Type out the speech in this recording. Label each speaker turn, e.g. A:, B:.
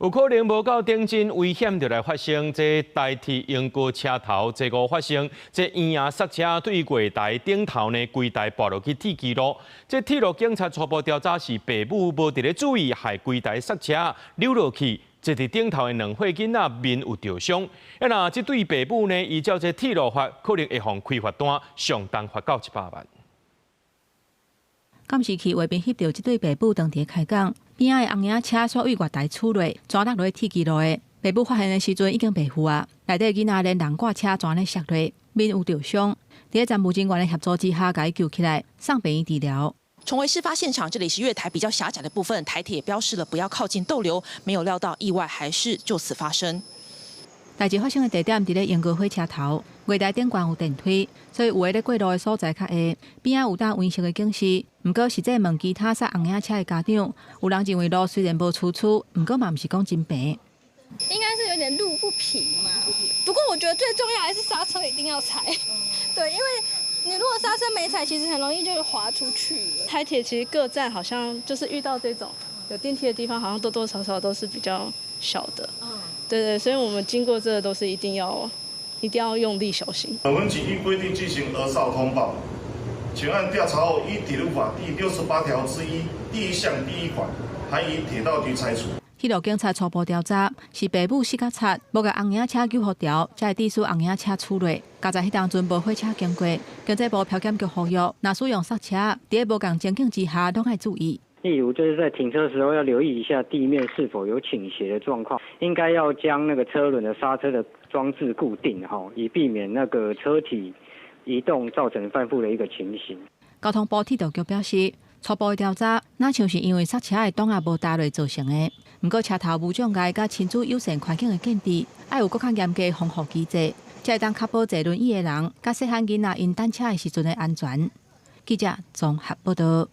A: 有可能無夠頂真危險就來發生，這台鐵鶯歌車頭事故發生，這圓形剎車對月台頂頭呢規台駁落去鐵軌路。這鐵路警察初步調查是爸母無佇咧注意，害規台剎車溜落去。這佇頂頭的兩歲囡仔面有著傷。那這對爸母呢，依照這鐵路法，可能會妨開罰單，上重罰到100萬。
B: 監視器畫面翕到這對爸母當地開講，邊仔的紅影車煞為月台出落，轉落落鐵軌路的。爸母發現的時陣已經白付啊，內底囡仔連人掛車轉咧摔落，面有著傷。在站務人員的協助之下，把伊救起來，送病院治療。
C: 重回事發現場，這裡是月台比較狹窄的部分，台鐵也標示了不要靠近逗留，沒有料到意外還是就此發生。
B: 代誌發生的地點佇咧鶯歌火車頭，月台頂懸有電梯，所以有的咧過路的所在較下，邊仔有搭溫色的警示。不過實際問其他剎紅影車的家長，有人認為路雖然無出處，不過嘛不是講真平。
D: 應該是有點路不平嘛。不過我覺得最重要還是剎車一定要踩，對，因為你如果剎車沒踩，其實很容易就滑出去了。
E: 台鐵其實各站好像就是遇到這種有電梯的地方，好像多多少少都是比較小的。對，所以我們經過這個都是一定要用力小心。
F: 我們僅依規定進行兒少通報，請按調查後依鐵路法第68條之一第1項第1款，函以鐵道局裁處。
B: 鐵路警察初步調查是爸母死甲擦，無甲紅影車救護條，才會致使紅影車出落。加在迄當陣無火車經過，經濟部漂檢局呼籲，若使用剎車，佇個無共情境之下，攏要注意。
G: 例如，就是在停車的時候要留意一下地面是否有傾斜的狀況，應該要將那個車輪的剎車的裝置固定，以避免那個車體移動造成翻覆的一個情形。
B: 交通部鐵道局表示，初步調查，那像是因為剎車的檔啊無搭落造成的。不過車頭無障礙甲親子友善環境的建置，要有更較嚴格的防護機制，才會當確保坐輪椅的人甲細漢囡仔因單車的時陣的安全。記者綜合報道。